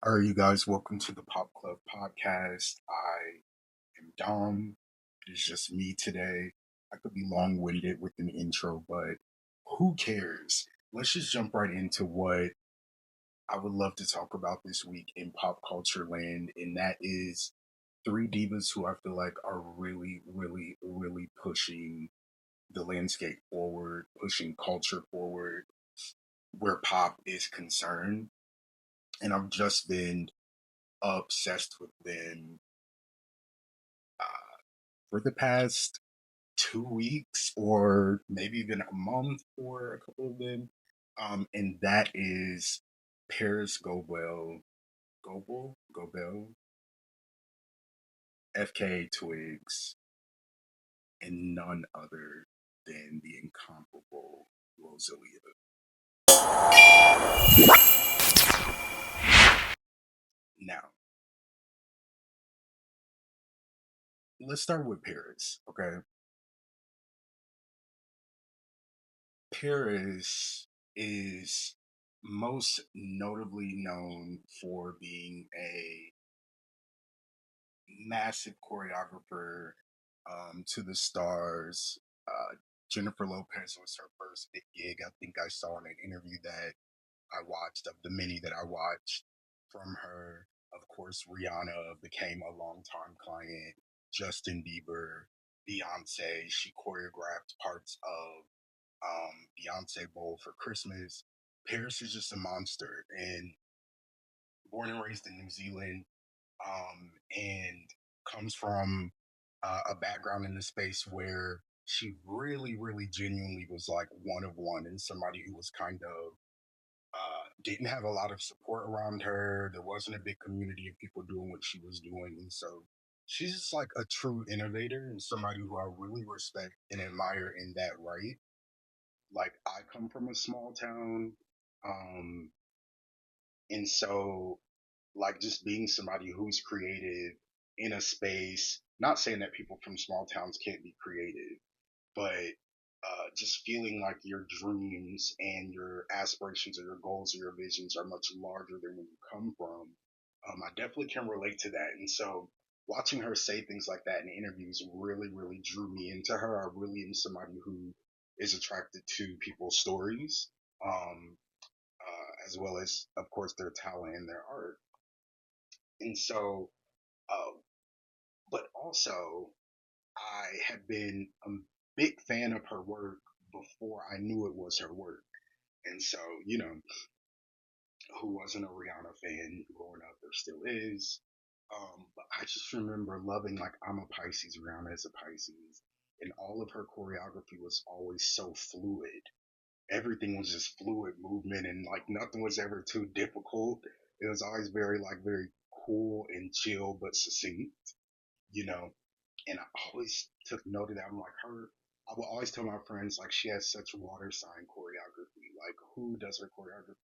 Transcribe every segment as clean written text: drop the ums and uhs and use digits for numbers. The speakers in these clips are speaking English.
All right, you guys, welcome to the Pop Club podcast. I am Dom. It's just me today. I could be long winded with an intro, but who cares? Let's just jump right into what I would love to talk about this week in pop culture land, and that is three divas who I feel like are really, really, really pushing the landscape forward, pushing culture forward where pop is concerned. And I've just been obsessed with them uh, for the past 2 weeks or maybe even a month for a couple of them. And that is Parris Goebel, FKA Twigs, and none other than the incomparable Rosalía. Now, let's start with Paris, okay? Paris is most notably known for being a massive choreographer to the stars. Jennifer Lopez was her first big gig. I think I saw in an interview that I watched, of the many that I watched from her. Of course, Rihanna became a longtime client. Justin Bieber, Beyonce. She choreographed parts of Beyonce Bowl for Christmas. Paris is just a monster, and born and raised in New Zealand, and comes from a background in the space where she really, really genuinely was like one of one and somebody who was kind of didn't have a lot of support around her. There wasn't a big community of people doing what she was doing. And so she's just like a true innovator and somebody who I really respect and admire in that right. Like, I come from a small town. Um, and so like just being somebody who's creative in a space, not saying that people from small towns can't be creative, but just feeling like your dreams and your aspirations or your goals or your visions are much larger than where you come from. I definitely can relate to that. And so watching her say things like that in interviews really, really drew me into her. I really am somebody who is attracted to people's stories, as well as, of course, their talent and their art. And so, uh, but also, I had been a big fan of her work before I knew it was her work. And so, who wasn't a Rihanna fan growing up or still is. But I just remember loving, like, I'm a Pisces, Rihanna is a Pisces. And all of her choreography was always so fluid. Everything was just fluid movement, and like nothing was ever too difficult. It was always very cool and chill but succinct, you know. And I always took note of that. I'm like, her. I will always tell my friends, like, she has such water sign choreography. Like, who does her choreography?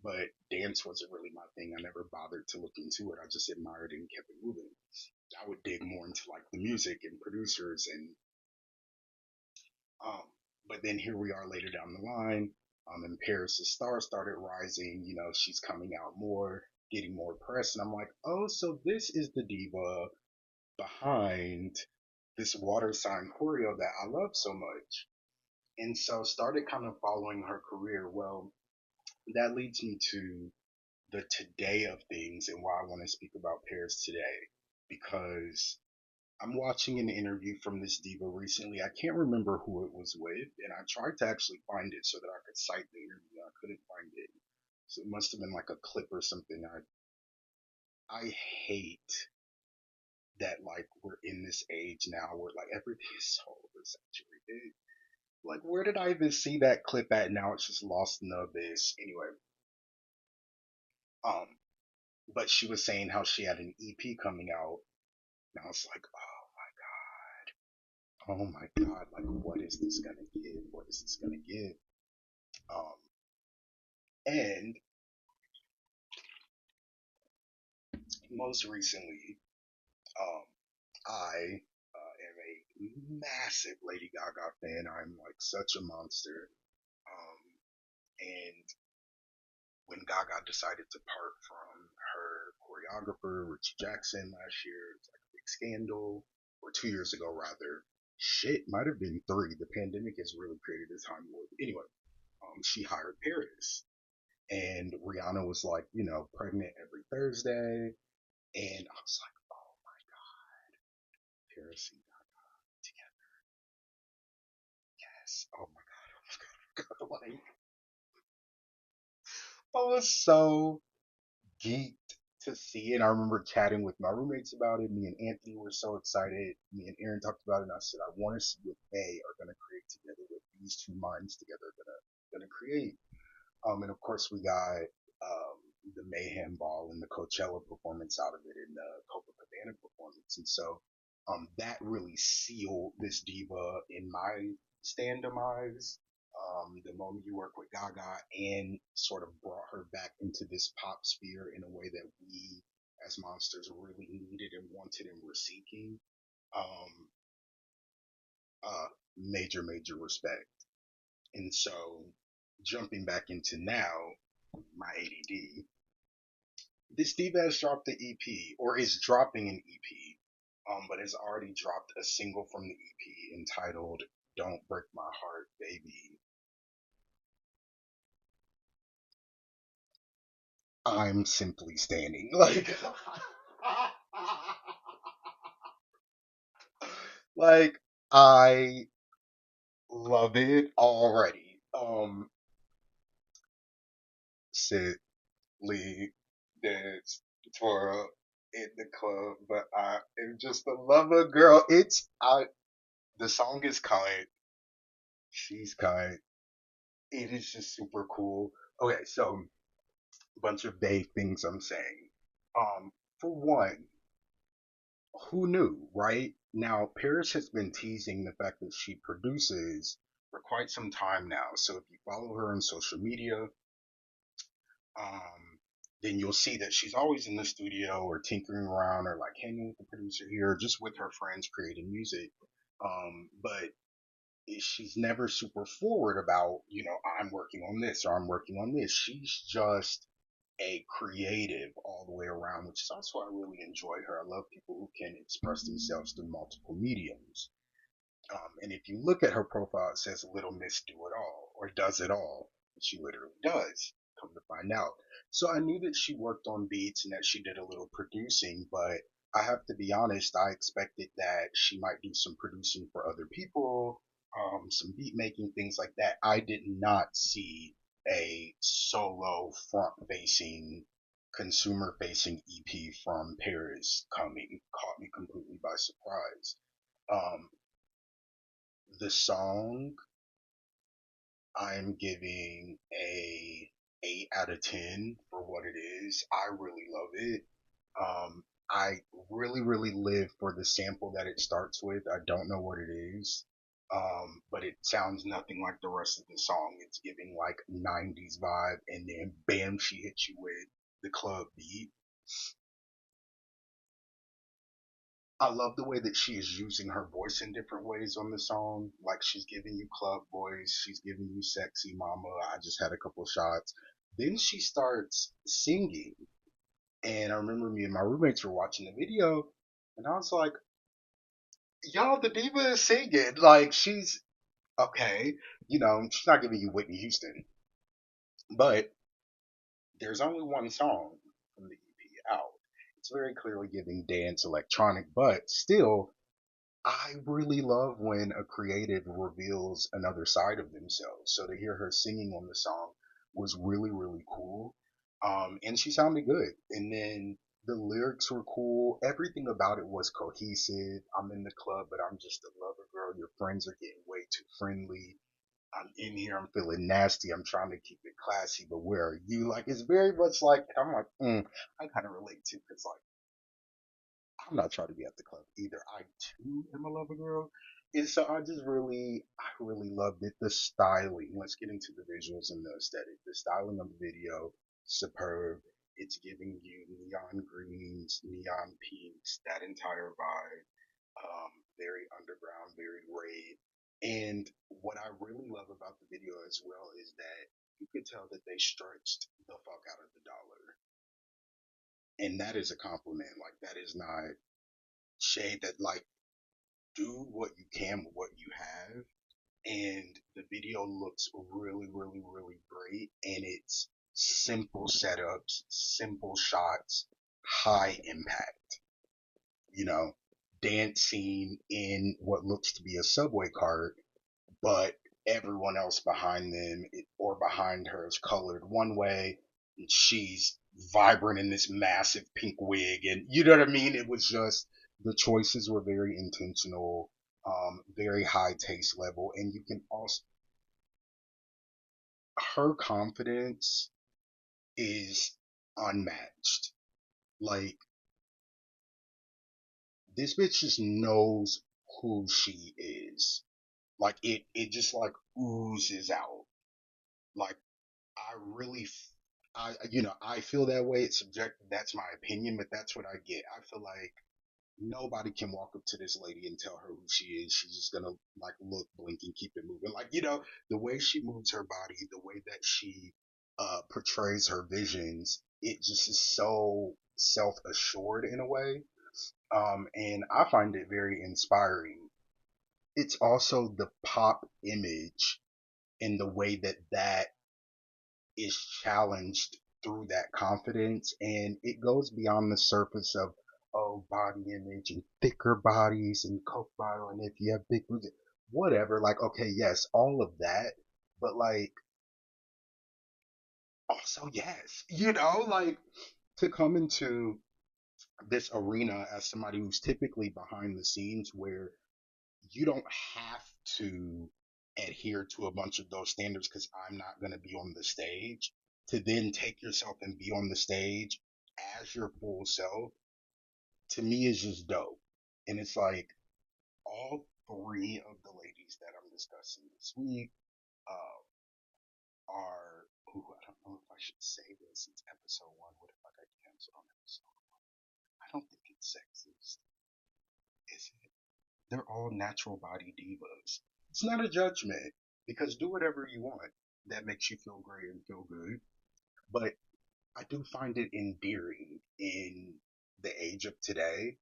But dance wasn't really my thing. I never bothered to look into it. I just admired it and kept it moving. I would dig more into like the music and producers and um. But then here we are later down the line. And Paris' star started rising. You know, she's coming out more, getting more press, and I'm like, oh, so this is the diva behind this water sign choreo that I love so much. And so started kind of following her career. Well, that leads me to the today of things and why I want to speak about Paris today. Because I'm watching an interview from this diva recently. I can't remember who it was with, and I tried to actually find it so that I could cite the interview. I couldn't find it. So it must have been like a clip or something. I hate that like we're in this age now where like everything is so oversaturated. Like, where did I even see that clip at? Now it's just lost in the abyss. Anyway, um, but she was saying how she had an EP coming out. And I was like, oh my god, like, what is this gonna give? What is this gonna give? Um, and most recently, um, I am a massive Lady Gaga fan. I'm like such a monster. And when Gaga decided to part from her choreographer, Richie Jackson last year. It's like a big scandal, or 2 years ago rather. Shit, might have been three. The pandemic has really created a time warp. Anyway, she hired Paris, and Rihanna was like, pregnant every Thursday, and I was like, oh my god, Paris and Gaga together, yes. Oh my god, oh my god, like I was so geeked to see it. I remember chatting with my roommates about it. Me and Anthony were so excited. Me and Aaron talked about it, and I said, I want to see what they are going to create together, what these two minds together are going to create. And of course, we got the Mayhem Ball and the Coachella performance out of it, and the Copacabana performance, and so that really sealed this diva in my stand eyes. The moment you work with Gaga and sort of brought her back into this pop sphere in a way that we as monsters really needed and wanted and were seeking. Um, major respect. And so jumping back into now, my ADD, this diva has dropped the EP or is dropping an EP, but has already dropped a single from the EP entitled "Don't Break My Heart, Baby." I'm simply standing like, like I love it already. Sit, leave, dance, twirl in the club, but I am just a lover, girl. It's I. The song is kind. She's kind. It is just super cool. Okay, so a bunch of vague things I'm saying. For one, who knew, right? Now, Paris has been teasing the fact that she produces for quite some time now. So if you follow her on social media, um, then you'll see that she's always in the studio or tinkering around or like hanging with the producer here, or just with her friends creating music. But she's never super forward about, I'm working on this or I'm working on this. She's just a creative all the way around, which is also why I really enjoy her. I love people who can express themselves through multiple mediums. And if you look at her profile, it says Little Miss Do It All or Does It All. And she literally does, come to find out. So I knew that she worked on beats and that she did a little producing, but I have to be honest, I expected that she might do some producing for other people, some beat making, things like that. I did not see a solo front facing, consumer facing EP from Paris coming. Caught me completely by surprise. Um, the song I'm giving a 8 out of 10 for what it is. I really love it. I really live for the sample that it starts with. I don't know what it is. But it sounds nothing like the rest of the song. It's giving like 90s vibe, and then bam, she hits you with the club beat. I love the way that she is using her voice in different ways on the song. Like she's giving you club voice, she's giving you sexy mama. I just had a couple shots. Then she starts singing, and I remember me and my roommates were watching the video, and I was like, "Y'all, the diva is singing. Like she's okay. She's not giving you Whitney Houston, but there's only one song from the EP out. It's very clearly giving dance electronic, but still I really love when a creative reveals another side of themselves. So to hear her singing on the song was really cool. And she sounded good. And then the lyrics were cool. Everything about it was cohesive. I'm in the club, but I'm just a lover girl. Your friends are getting way too friendly. I'm in here. I'm feeling nasty. I'm trying to keep it classy, but where are you? Like, it's very much like, I'm like, I kind of relate to, because like, I'm not trying to be at the club either. I too am a lover girl. And so I really loved it. The styling. Let's get into the visuals and the aesthetic. The styling of the video, superb. It's giving you neon greens, neon pinks, that entire vibe. Very underground, very rave. And what I really love about the video as well is that you could tell that they stretched the fuck out of the dollar. And that is a compliment. Like that is not shade. That like do what you can with what you have, and the video looks really, really, really great. And it's simple setups, simple shots, high impact. You know, dancing in what looks to be a subway cart, but everyone else behind them or behind her is colored one way, and she's vibrant in this massive pink wig, and you know what I mean. It was just the choices were very intentional, very high taste level, and you can also her confidence is unmatched. Like this bitch just knows who she is. Like it just like oozes out. Like I really, I feel that way. It's subjective. That's my opinion, but that's what I get. I feel like nobody can walk up to this lady and tell her who she is. She's just gonna like look, blink, and keep it moving. Like the way she moves her body, the way that she portrays her visions, it just is so self assured in a way. And I find it very inspiring. It's also the pop image and the way that that is challenged through that confidence, and it goes beyond the surface of body image and thicker bodies and coke bottle, and if you have big boobs, whatever. Like okay, yes, all of that, but like also yes, like to come into this arena as somebody who's typically behind the scenes where you don't have to adhere to a bunch of those standards because I'm not going to be on the stage, to then take yourself and be on the stage as your full self, to me is just dope. And it's like all three of the ladies that I'm discussing this week uh, are, ooh, I don't know if I should say this. It's episode one. What if I got canceled on episode one? I don't think it's sexist, is it? They're all natural body divas. It's not a judgment because do whatever you want that makes you feel great and feel good. But I do find it endearing in the age of today.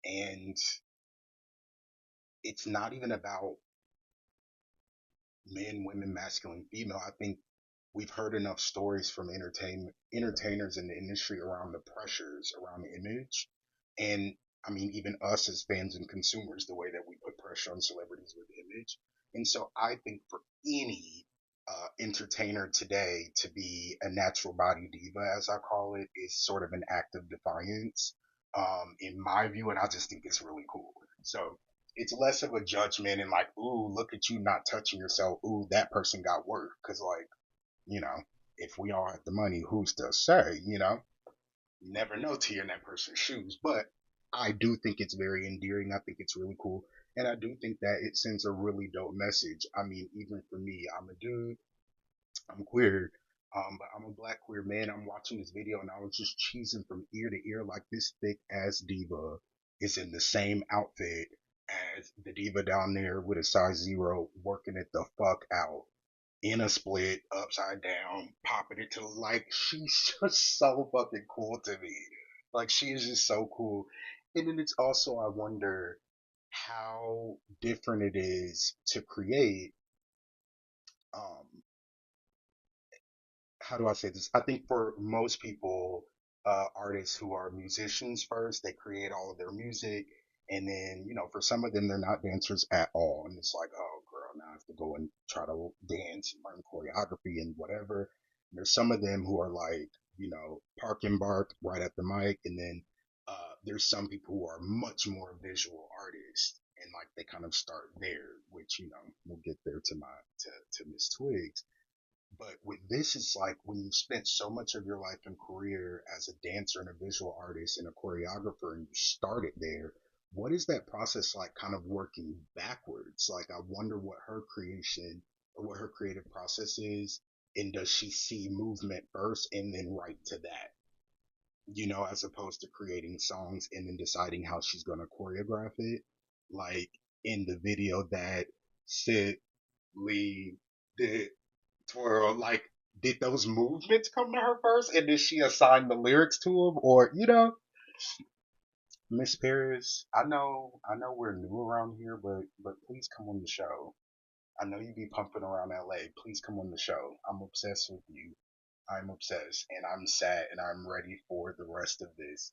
And it's not even about men, women, masculine, female. I think we've heard enough stories from entertainers in the industry around the pressures around the image, and I mean even us as fans and consumers, the way that we put pressure on celebrities with image. And so I think for any entertainer today to be a natural body diva, as I call it, is sort of an act of defiance, in my view, and I just think it's really cool. So it's less of a judgment and like, ooh, look at you not touching yourself. Ooh, that person got work. Cause like, you know, if we all had the money, who's to say, you never know till you're in that person's shoes. But I do think it's very endearing. I think it's really cool. And I do think that it sends a really dope message. I mean, even for me, I'm a dude, I'm queer, but I'm a black queer man. I'm watching this video and I was just cheesing from ear to ear like this thick ass diva is in the same outfit as the diva down there with a size zero working it the fuck out in a split, upside down, popping it to like she's just so fucking cool to me. Like she is just so cool. And then it's also I wonder how different it is to create um how do I say this? I think for most people, artists who are musicians first, they create all of their music. And then, for some of them, they're not dancers at all. And it's like, oh, girl, now I have to go and try to dance and learn choreography and whatever. And there's some of them who are like, park and bark right at the mic. And then there's some people who are much more visual artists. And like they kind of start there, which, we'll get there to Miss Twigs. But with this, it's like when you've spent so much of your life and career as a dancer and a visual artist and a choreographer and you started there, what is that process like kind of working backwards? Like, I wonder what her creation or what her creative process is. And does she see movement first and then write to that, as opposed to creating songs and then deciding how she's going to choreograph it? Like in the video that Sid Lee did twirl, like Did those movements come to her first, and did she assign the lyrics to them, or Miss Paris? I know we're new around here, but please come on the show. I know you be pumping around LA. Please come on the show. I'm obsessed with you. I'm obsessed, and I'm sad, and I'm ready for the rest of this.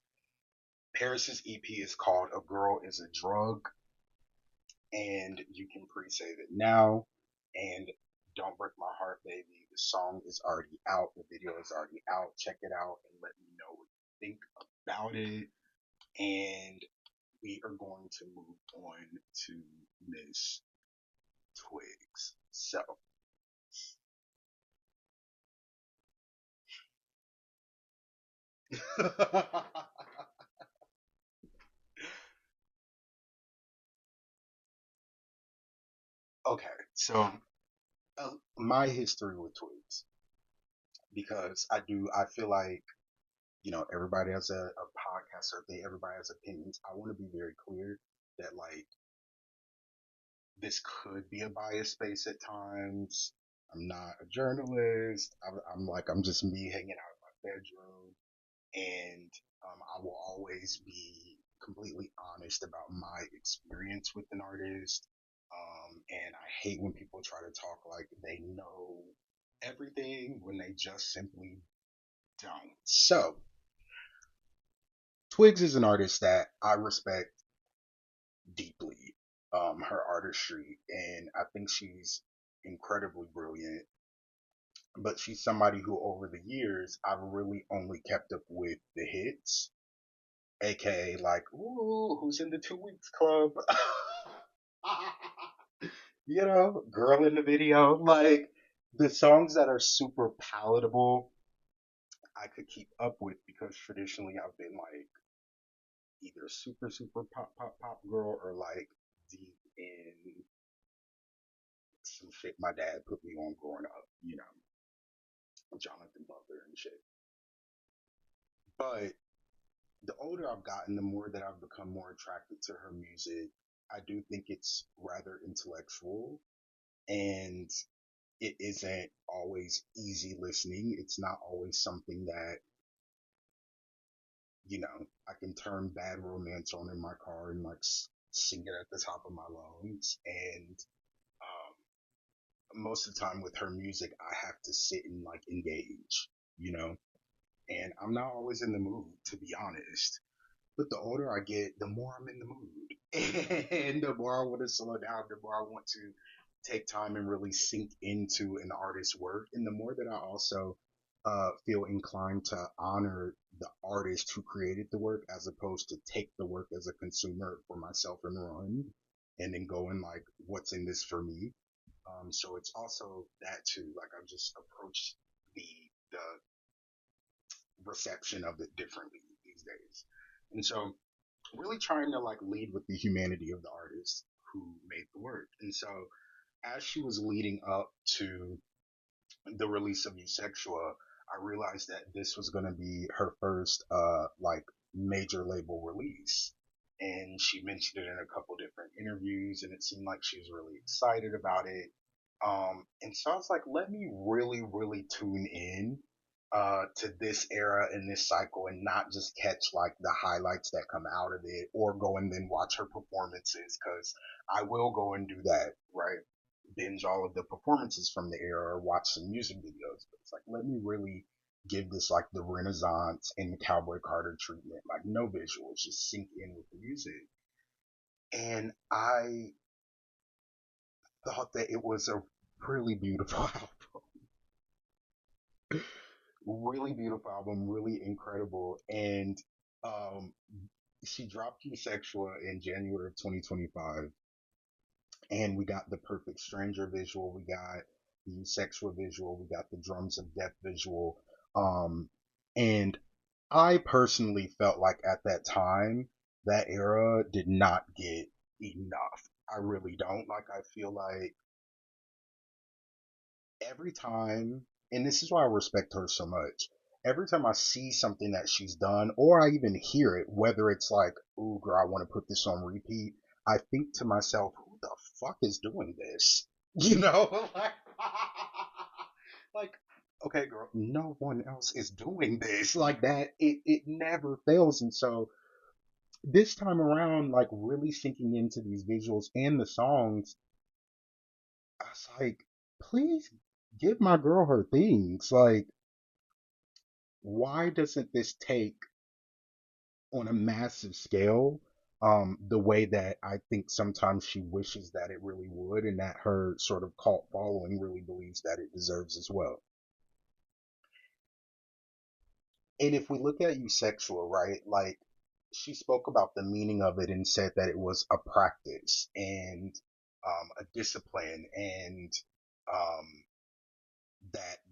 Paris's EP is called "A Girl Is a Drug," and you can pre-save it now. And "Don't Break My Heart, Baby." The song is already out. The video is already out. Check it out and let me know what you think about it. And we are going to move on to Miss Twigs. So, okay, so my history with Twigs, because I feel like everybody has a podcast or everybody has opinions. I want to be very clear that like this could be a biased space at times. I'm not a journalist. I'm just me hanging out in my bedroom, and I will always be completely honest about my experience with an artist. And I hate when people try to talk like they know everything when they just simply don't. So, Twigs is an artist that I respect deeply. Her artistry, and I think she's incredibly brilliant. But she's somebody who, over the years, I've really only kept up with the hits, aka like, ooh, who's in the 2 weeks club? Girl in the video. Like the songs that are super palatable, I could keep up with because traditionally I've been like either super, super pop, pop, pop girl or like deep in some shit my dad put me on growing up, Jonathan Butler and shit. But the older I've gotten, the more that I've become more attracted to her music. I do think it's rather intellectual, and it isn't always easy listening. It's not always something that, I can turn Bad Romance on in my car and like sing it at the top of my lungs. And most of the time with her music, I have to sit and like engage, you know, and I'm not always in the mood, to be honest. But the older I get, the more I'm in the mood. And the more I want to slow down, the more I want to take time and really sink into an artist's work. And the more that I also feel inclined to honor the artist who created the work as opposed to take the work as a consumer for myself and run and then go and like, what's in this for me? So it's also that too. Like I've just approached the reception of it differently these days. And so really trying to like lead with the humanity of the artist who made the work. And so as she was leading up to the release of Eusexual, I realized that this was going to be her first like major label release. And she mentioned it in a couple different interviews, and it seemed like she was really excited about it. And so I was like, let me really, really tune in to this era and this cycle and not just catch like the highlights that come out of it or go and then watch her performances because I will go and do that, right? Binge all of the performances from the era or watch some music videos. But it's like, let me really give this like the Renaissance and the Cowboy Carter treatment, like no visuals, just sink in with the music. And I thought that it was a really beautiful album, really beautiful album, really incredible. And um, she dropped Sexual in January of 2025, and we got the Perfect Stranger visual, we got the Sexual visual, we got the Drums of Death visual. And I personally felt like at that time, that era did not get enough. I really don't. Like, I feel like every time, and this is why I respect her so much. Every time I see something that she's done, or I even hear it, whether it's like, "Ooh, girl, I want to put this on repeat," I think to myself, "Who the fuck is doing this?" You know, like, like okay, girl, no one else is doing this like that. It never fails. And so this time around, like really sinking into these visuals and the songs, I was like, please give my girl her things. Like, why doesn't this take on a massive scale the way that I think sometimes she wishes that it really would, and that her sort of cult following really believes that it deserves as well. And if we look at Eusexual, right, like she spoke about the meaning of it and said that it was a practice and a discipline and um,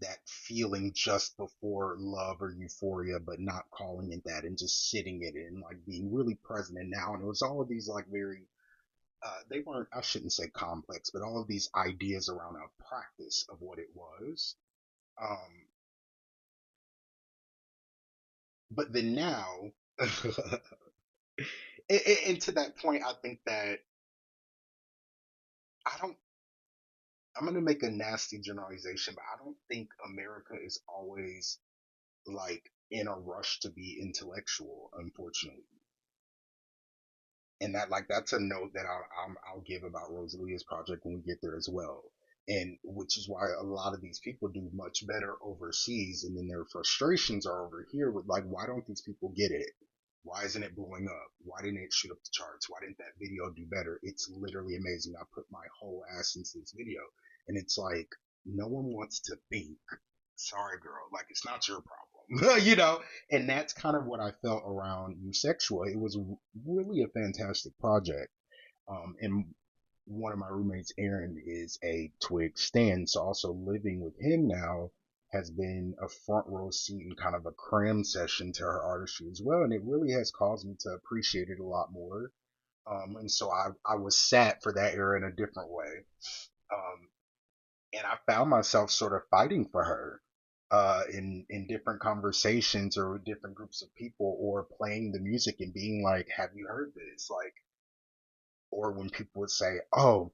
that feeling just before love or euphoria, but not calling it that and just sitting it in, like being really present in now. And it was all of these like very they weren't, I shouldn't say complex, but all of these ideas around a practice of what it was. Um, but then now, and to that point, I think that I don't. I'm gonna make a nasty generalization, but I don't think America is always like in a rush to be intellectual. Unfortunately, and that like that's a note that I'll give about Rosalia's project when we get there as well. And which is why a lot of these people do much better overseas, and then their frustrations are over here with like, why don't these people get it? Why isn't it blowing up? Why didn't it shoot up the charts? Why didn't that video do better? It's literally amazing. I put my whole ass into this video, and it's like no one wants to think. Sorry, girl. Like it's not your problem, you know. And that's kind of what I felt around Eusexual. It was really a fantastic project. And one of my roommates, Aaron, is a Twig stan, so also living with him now has been a front row seat and kind of a cram session to her artistry as well, and it really has caused me to appreciate it a lot more. And so I was sad for that era in a different way. Um, and I found myself sort of fighting for her in different conversations or with different groups of people, or playing the music and being like, "Have you heard this?" Like, or when people would say, "Oh,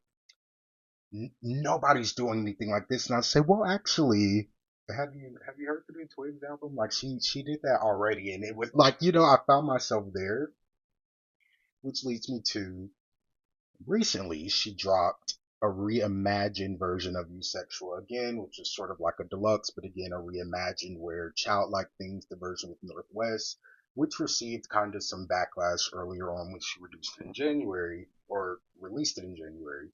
nobody's doing anything like this," and I say, "Well, actually." Have you heard the new Twigs album? Like she did that already, and it was like I found myself there, which leads me to recently she dropped a reimagined version of Eusexual again, which is sort of like a deluxe, but again, a reimagined where Childlike Things, the version with Northwest, which received kind of some backlash earlier on, which she reduced it in January or released it in January.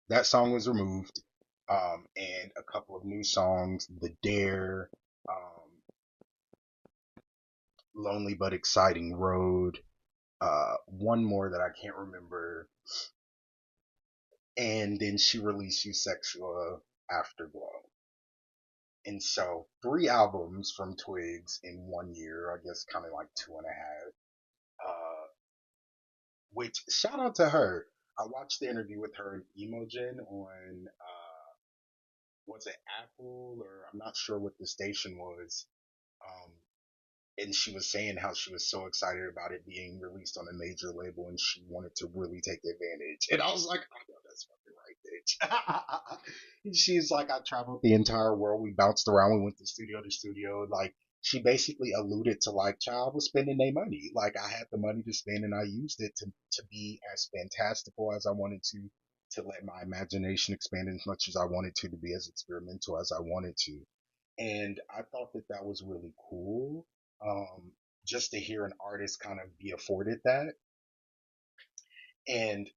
That song was removed, and a couple of new songs, The Dare, Lonely but Exciting Road, one more that I can't remember, and then she released Eusexual Afterglow. And so 3 albums from Twigs in 1 year, I guess kind of like 2.5. Which shout out to her. I watched the interview with her and Emogen on was it Apple, or I'm not sure what the station was. Um, and she was saying how she was so excited about it being released on a major label and she wanted to really take advantage. And I was like, I know that's fucking right, bitch. And she's like, I traveled the entire world. We bounced around. We went to studio to studio. Like, she basically alluded to like, child was spending their money. Like, I had the money to spend and I used it to be as fantastical as I wanted to let my imagination expand as much as I wanted to be as experimental as I wanted to. And I thought that that was really cool. Um, just to hear an artist kind of be afforded that. And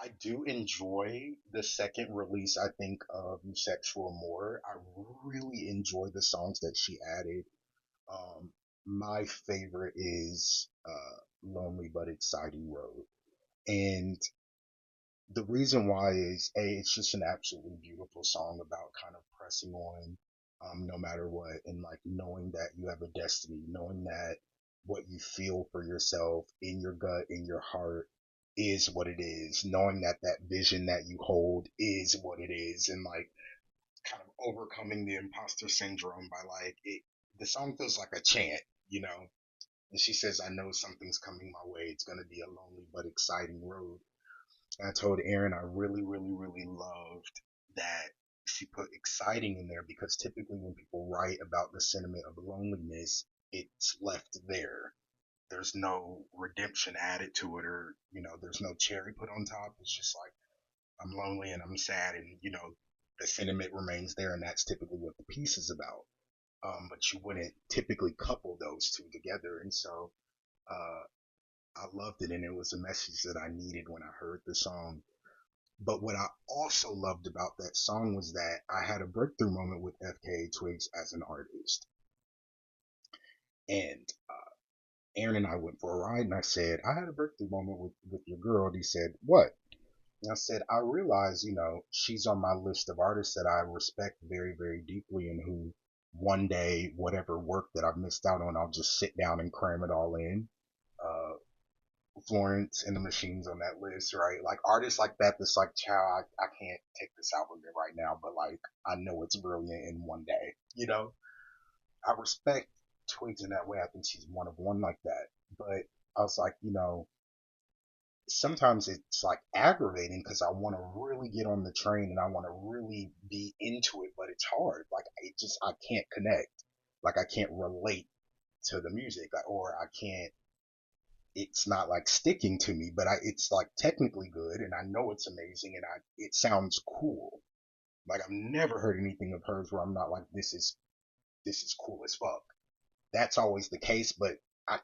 I do enjoy the second release, I think, of Sexual more. I really enjoy the songs that she added. Um, my favorite is Lonely but Exciting Road. And the reason why is it's just an absolutely beautiful song about kind of pressing on, no matter what, and like knowing that you have a destiny, knowing that what you feel for yourself in your gut, in your heart, is what it is, knowing that that vision that you hold is what it is, and like kind of overcoming the imposter syndrome by like it. The song feels like a chant, you know. And she says, "I know something's coming my way. It's gonna be a lonely but exciting road." I told Aaron I really, really, really loved that she put exciting in there because typically when people write about the sentiment of loneliness, it's left there. There's no redemption added to it, or there's no cherry put on top. It's just like I'm lonely and I'm sad, and the sentiment remains there, and that's typically what the piece is about. But you wouldn't typically couple those two together, and so uh, I loved it, and it was a message that I needed when I heard the song. But what I also loved about that song was that I had a breakthrough moment with FKA Twigs as an artist. And Aaron and I went for a ride, and I said, I had a breakthrough moment with your girl. And he said, what? And I said, I realize, she's on my list of artists that I respect very, very deeply, and who one day, whatever work that I've missed out on, I'll just sit down and cram it all in. Uh, Florence and the Machines on that list, right? Like artists like that, that's like, child, I can't take this album right now, but like, I know it's brilliant in one day, I respect Twigs in that way. I think she's one of one like that. But I was like, sometimes it's like aggravating because I want to really get on the train and I want to really be into it, but it's hard. Like, I can't connect. Like, I can't relate to the music, or I can't, it's not like sticking to me, but it's like technically good and I know it's amazing and it sounds cool. Like I've never heard anything of hers where I'm not like, this is cool as fuck. That's always the case, but I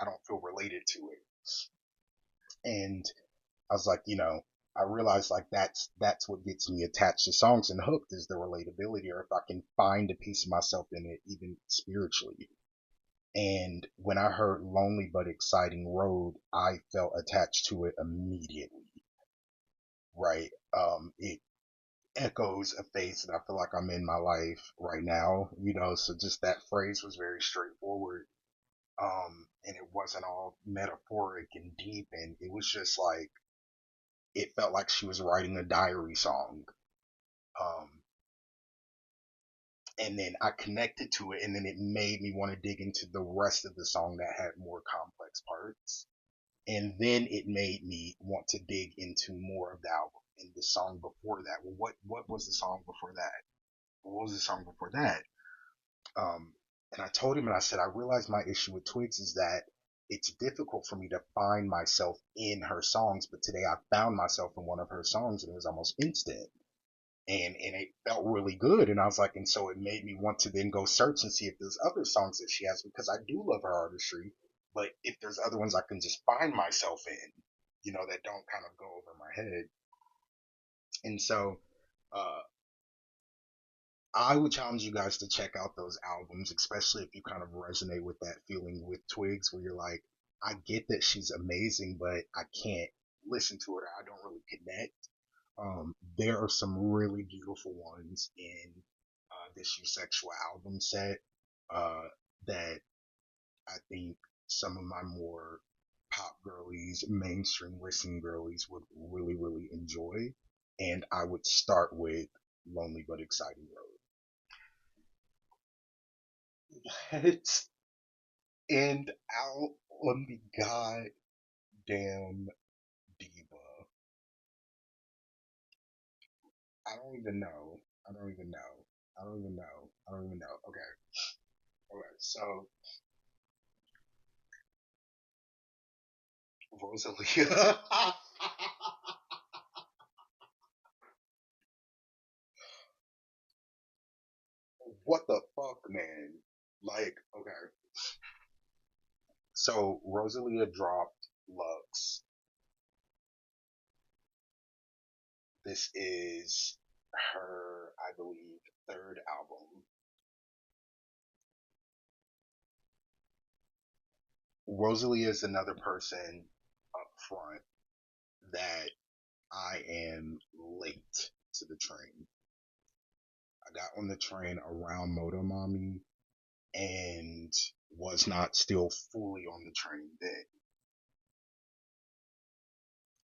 don't feel related to it. And I was like, I realized like that's what gets me attached to songs and hooked is the relatability, or if I can find a piece of myself in it, even spiritually. And when I heard Lonely But Exciting Road, I felt attached to it immediately, right? It echoes a phase that I feel like I'm in my life right now, so just that phrase was very straightforward. And it wasn't all metaphoric and deep, and it was just like, it felt like she was writing a diary song. Um, and then I connected to it, and then it made me want to dig into the rest of the song that had more complex parts. And then it made me want to dig into more of the album and the song before that. Well, what was the song before that? What was the song before that? Um, and I told him, and I said, I realized my issue with Twigs is that it's difficult for me to find myself in her songs. But today I found myself in one of her songs, and it was almost instant. And it felt really good. And I was like, and so it made me want to then go search and see if there's other songs that she has, because I do love her artistry. But if there's other ones I can just find myself in, that don't kind of go over my head. And so, uh, I would challenge you guys to check out those albums, especially if you kind of resonate with that feeling with Twigs, where you're like, I get that she's amazing, but I can't listen to her. I don't really connect. There are some really beautiful ones in this Sexual album set uh, that I think some of my more pop girlies, mainstream listening girlies would really, really enjoy. And I would start with Lonely But Exciting Road. Let's end out on the goddamn diva. I don't even know. I don't even know. I don't even know. I don't even know. Okay. Okay. So Rosalia. What the fuck, man? Like, okay. So Rosalia dropped Lux. This is her, I believe, third album. Rosalia is another person up front that I am late to the train. I got on the train around Motomami and was not still fully on the train then.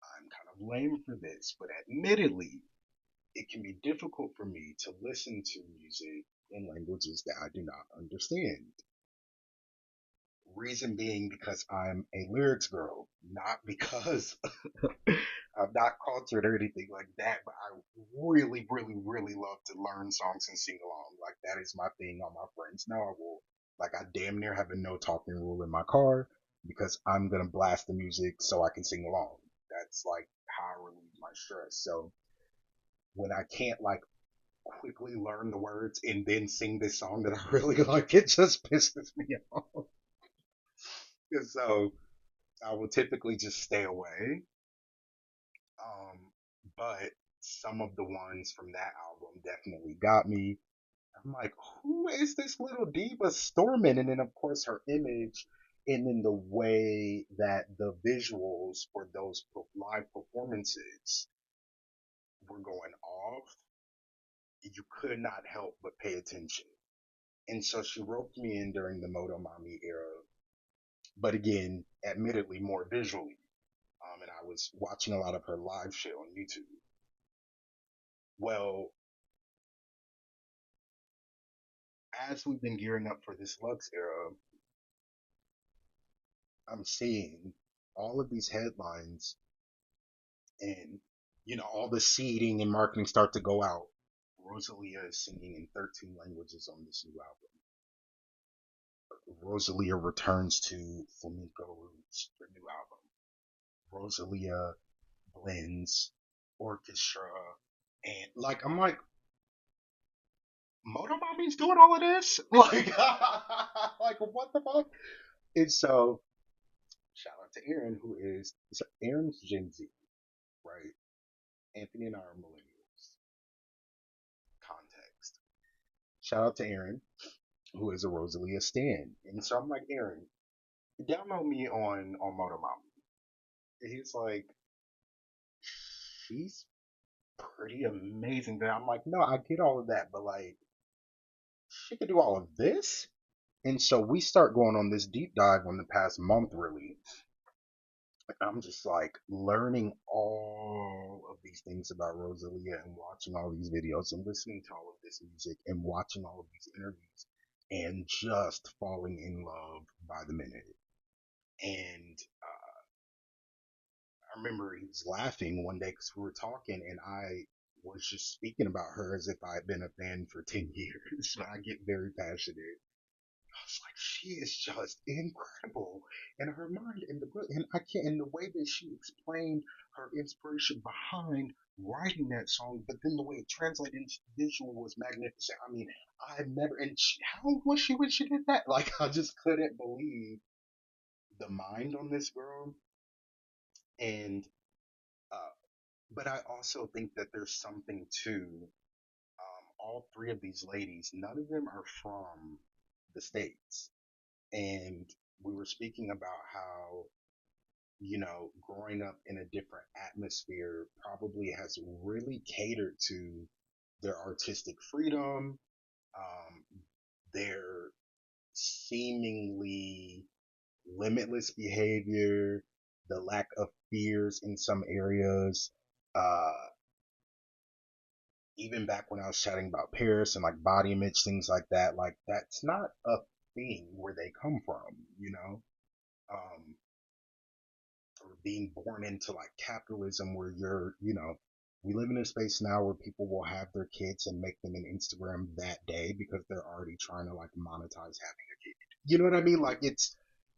I'm kind of lame for this, but admittedly, it can be difficult for me to listen to music in languages that I do not understand. Reason being because I'm a lyrics girl, not because I'm not cultured or anything like that, but I really, really, really love to learn songs and sing along. Like that is my thing. All my friends know I will. Like I damn near have a no talking rule in my car because I'm gonna blast the music so I can sing along. That's like how I relieve my stress. So when I can't like quickly learn the words and then sing this song that I really like, it just pisses me off. So I will typically just stay away. But some of the ones from that album definitely got me. I'm like, who is this little diva storming? And then, of course, her image, and then the way that the visuals for those live performances were going off, you could not help but pay attention. And so she roped me in during the Moto Mommy era, but again, admittedly more visually. And I was watching a lot of her live shit on YouTube. Well, as we've been gearing up for this Lux era, I'm seeing all of these headlines and, all the seeding and marketing start to go out. Rosalia is singing in 13 languages on this new album. Rosalia returns to flamenco roots for new album. Rosalia blends orchestra and like I'm like Motomami's doing all of this? Like like what the fuck? And so shout out to Aaron who is so Aaron's Gen Z, right? Anthony and I are millennials. Context. Shout out to Aaron, who is a Rosalia stan. And so I'm like, Aaron, download me on Motomami. And he's like, she's pretty amazing. Then I'm like, no, I get all of that, but like, she could do all of this. And so we start going on this deep dive on the past month, really. I'm just like learning all of these things about Rosalia and watching all these videos and listening to all of this music and watching all of these interviews and just falling in love by the minute. And I remember he was laughing one day because we were talking and I was just speaking about her as if I had been a fan for 10 years. So I get very passionate. I was like, she is just incredible, and her mind and and I can't, and the way that she explained her inspiration behind writing that song, but then the way it translated into visual was magnificent. I mean, I've never, and how old was she when she did that? Like, I just couldn't believe the mind on this girl, and uh, but I also think that there's something to all three of these ladies. None of them are from the states. And we were speaking about how, growing up in a different atmosphere probably has really catered to their artistic freedom, their seemingly limitless behavior, the lack of fears in some areas. Uh, Even back when I was chatting about Paris and like body image, things like that, like that's not a thing where they come from. Um, or being born into like capitalism where we live in a space now where people will have their kids and make them an Instagram that day because they're already trying to like monetize having a kid. You know what I mean? Like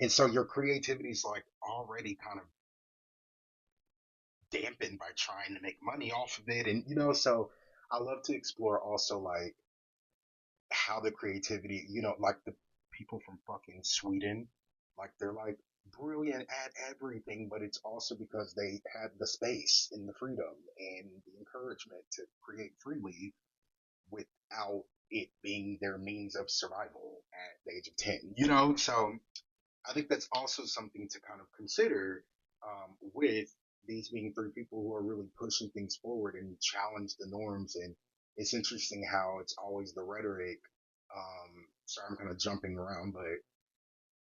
and so your creativity is like already kind of dampened by trying to make money off of it. And, so I love to explore also like how the creativity, like the people from fucking Sweden, like they're like brilliant at everything, but it's also because they had the space and the freedom and the encouragement to create freely without it being their means of survival at the age of 10. So I think that's also something to kind of consider with these being three people who are really pushing things forward and challenge the norms. And it's interesting how it's always the rhetoric. Sorry, I'm kind of jumping around, but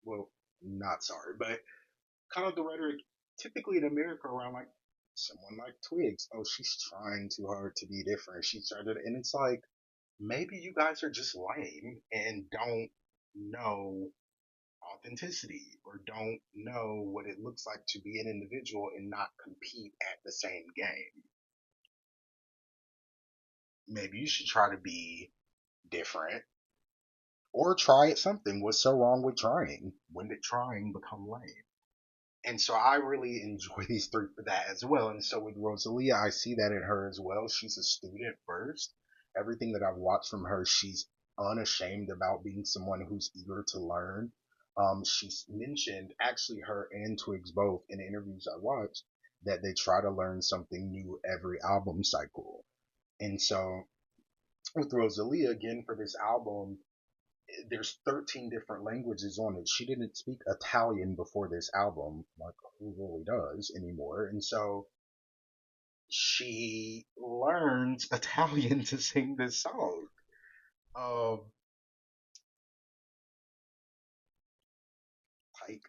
well, not sorry, but kind of the rhetoric typically in America around like someone like Twigs. Oh, she's trying too hard to be different. She's trying to, and it's like maybe you guys are just lame and don't know authenticity or don't know what it looks like to be an individual and not compete at the same game. Maybe you should try to be different or try at something. What's so wrong with trying? When did trying become lame? And so I really enjoy these three for that as well. And so with Rosalia, I see that in her as well. She's a student first. Everything that I've watched from her, she's unashamed about being someone who's eager to learn. She's mentioned, actually, her and Twigs both in interviews I watched, that they try to learn something new every album cycle. And so with Rosalia, again, for this album, there's 13 different languages on it. She didn't speak Italian before this album, like who really does anymore? And so she learned Italian to sing this song. Um, like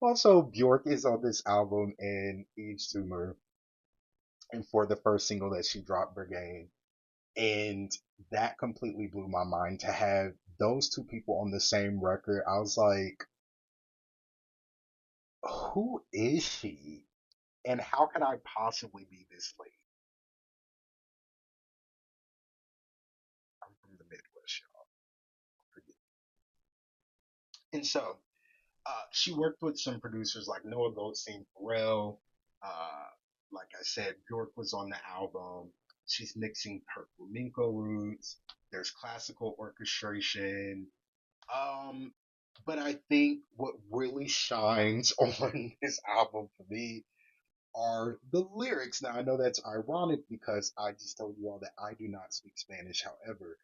also Bjork is on this album and Age Tumor, and for the first single that she dropped, Brigade, and that completely blew my mind to have those two people on the same record. I was like, who is she? And how can I possibly be this late? I'm from the Midwest, y'all. And so she worked with some producers like Noah Goldstein, Pharrell. Uh, like I said, Bjork was on the album. She's mixing her flamenco roots. There's classical orchestration. Um, but I think what really shines on this album for me are the lyrics. Now I know that's ironic because I just told you all that I do not speak Spanish. However,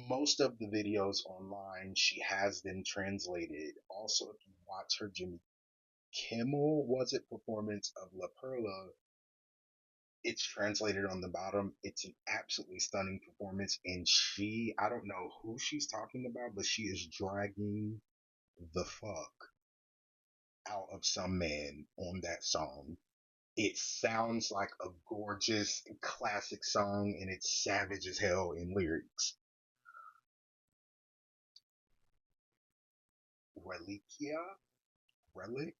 most of the videos online, she has them translated. Also, if you watch her Jimmy Kimmel, was it, performance of La Perla, it's translated on the bottom. It's an absolutely stunning performance. And she, I don't know who she's talking about, but she is dragging the fuck out of some man on that song. It sounds like a gorgeous classic song and it's savage as hell in lyrics. Reliquia? Relic?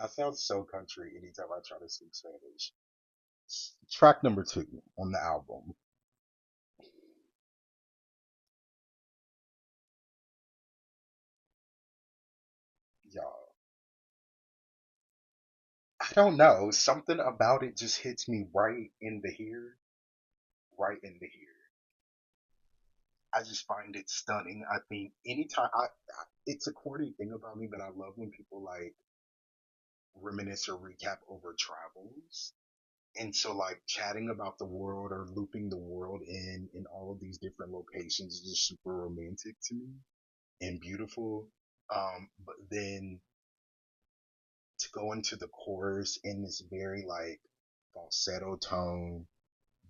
I sound so country anytime I try to speak Spanish. Track number two on the album. Y'all, I don't know. Something about it just hits me right in the here, right in the here. I just find it stunning. I think anytime it's a corny thing about me, but I love when people like reminisce or recap over travels. And so like chatting about the world or looping the world in all of these different locations is just super romantic to me and beautiful. But then to go into the chorus in this very like falsetto tone,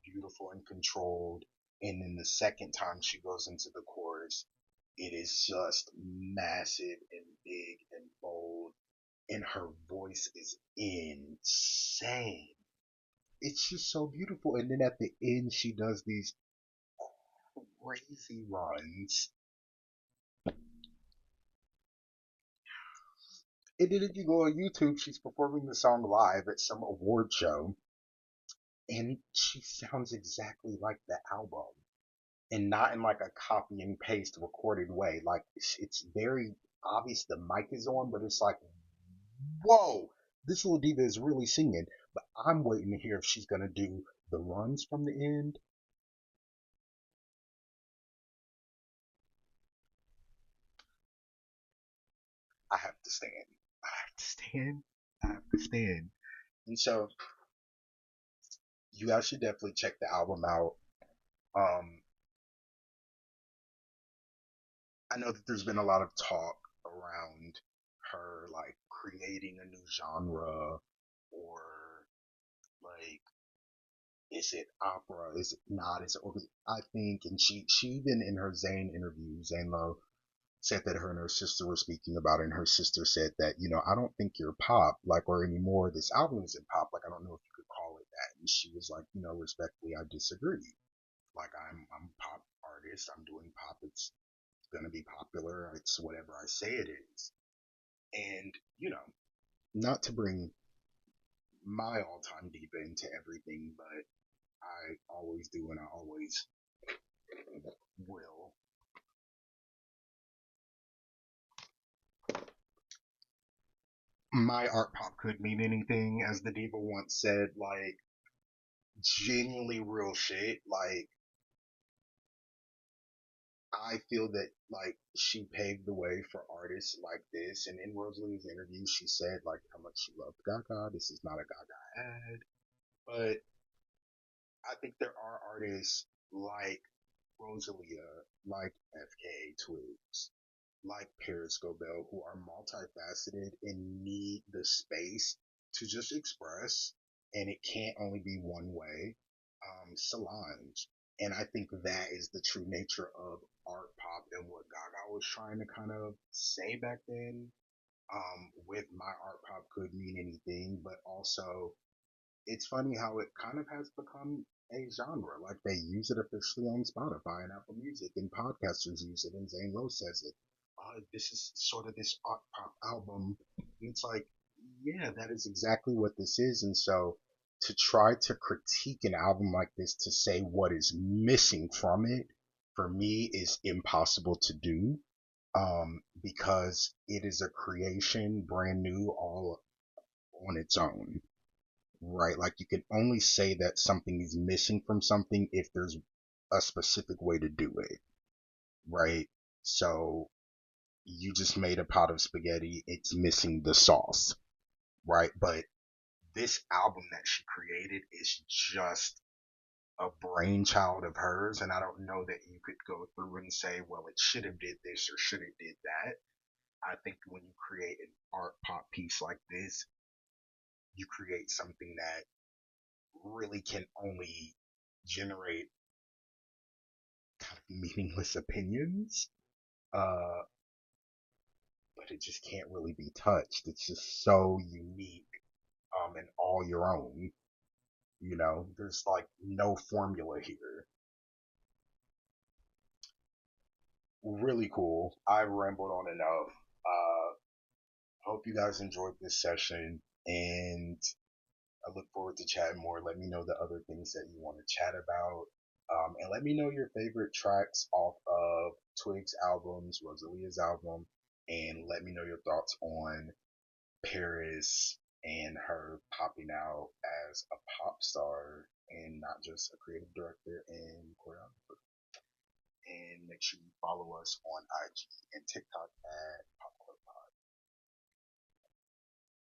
beautiful and controlled, and then the second time she goes into the chorus, it is just massive and big and bold, and her voice is insane. It's just so beautiful. And then at the end, she does these crazy runs. And then if you go on YouTube, she's performing the song live at some award show, and she sounds exactly like the album, and not in like a copy and paste recorded way. Like it's very obvious the mic is on, but it's like, whoa, this little diva is really singing. But I'm waiting to hear if she's gonna do the runs from the end. I have to stand. I have to stand. I have to stand. And so you guys should definitely check the album out. Um, I know that there's been a lot of talk around her like creating a new genre, or like, is it opera? Is it not? Is it? I think, and she even in her Zayn interview, Zayn Lowe said that her and her sister were speaking about it, and her sister said that, I don't think you're pop, like, or anymore. This album isn't pop, like, I don't know if you could call it that. And she was like, respectfully, I disagree. Like, I'm a pop artist. artist. I'm doing pop. It's going to be popular. It's whatever I say it is. And, not to bring my all time diva into everything, but I always do and I always will. My art pop could mean anything, as the diva once said, like, genuinely real shit. Like, I feel that like she paved the way for artists like this. And in Rosalia's interview, she said like how much she loved Gaga. This is not a Gaga ad, but I think there are artists like Rosalia, like FKA Twigs, like Parris Goebel, who are multifaceted and need the space to just express, and it can't only be one way. Solange, and I think that is the true nature of art pop and what Gaga was trying to kind of say back then. With my art pop could mean anything, but also it's funny how it kind of has become a genre. Like they use it officially on Spotify and Apple Music, and podcasters use it, and Zane Lowe says it. This is sort of this art pop album. And it's like, yeah, that is exactly what this is. And so to try to critique an album like this to say what is missing from it, for me, is impossible to do. Because it is a creation, brand new, all on its own, right? Like you can only say that something is missing from something if there's a specific way to do it, right? So you just made a pot of spaghetti, it's missing the sauce, right? But this album that she created is just a brainchild of hers, and I don't know that you could go through and say, well, it should have did this or should have did that. I think when you create an art pop piece like this, you create something that really can only generate kind of meaningless opinions, uh, but it just can't really be touched. It's just so unique, and all your own. There's like no formula here. Really cool. I rambled on enough. Hope you guys enjoyed this session, and I look forward to chatting more. Let me know the other things that you want to chat about. And let me know your favorite tracks off of Twigs' albums, Rosalia's album, and let me know your thoughts on Paris and her popping out as a pop star and not just a creative director and choreographer. And make sure you follow us on IG and TikTok at Pop Pod.